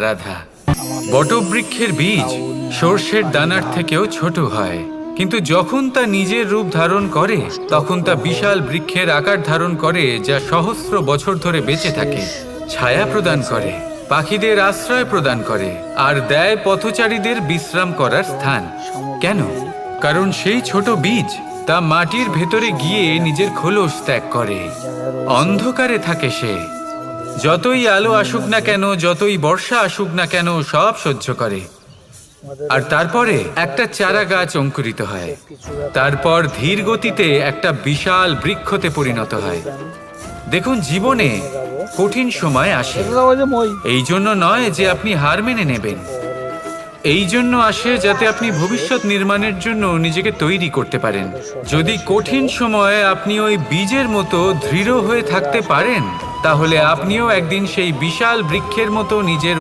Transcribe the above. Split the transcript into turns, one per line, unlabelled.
রাধা। বটবৃক্ষের বীজ সর্ষের দানার থেকেও ছোট হয়, কিন্তু যখন তা নিজের রূপ ধারণ করে তখন তা বিশাল বৃক্ষের আকার ধারণ করে, যা সহস্র বছর ধরে বেঁচে থাকে, ছায়া প্রদান করে, পাখিদের আশ্রয় প্রদান করে আর দেয় পথচারীদের বিশ্রাম করার স্থান। কেন? কারণ সেই ছোট বীজ তা মাটির ভেতরে গিয়ে নিজের খোলস ত্যাগ করে। অন্ধকারে থাকে সে, যতই আলো আসুক না কেন, যতই বর্ষা আসুক না কেন, সব সহ্য করে। আর তারপরে একটা চারা গাছ অঙ্কুরিত হয়, তারপর ধীর গতিতে একটা বিশাল বৃক্ষতে পরিণত হয়। দেখুন, জীবনে কঠিন সময় আসে, এই জন্য নয় যে আপনি হার মেনে নেবেন, এই জন্য আসে যাতে আপনি ভবিষ্যৎ নির্মাণের জন্য নিজেকে তৈরি করতে পারেন। যদি কঠিন সময়ে আপনি ওই বীজের মতো দৃঢ় হয়ে থাকতে পারেন, তাহলে আপনিও একদিন সেই বিশাল বৃক্ষের মতো নিজের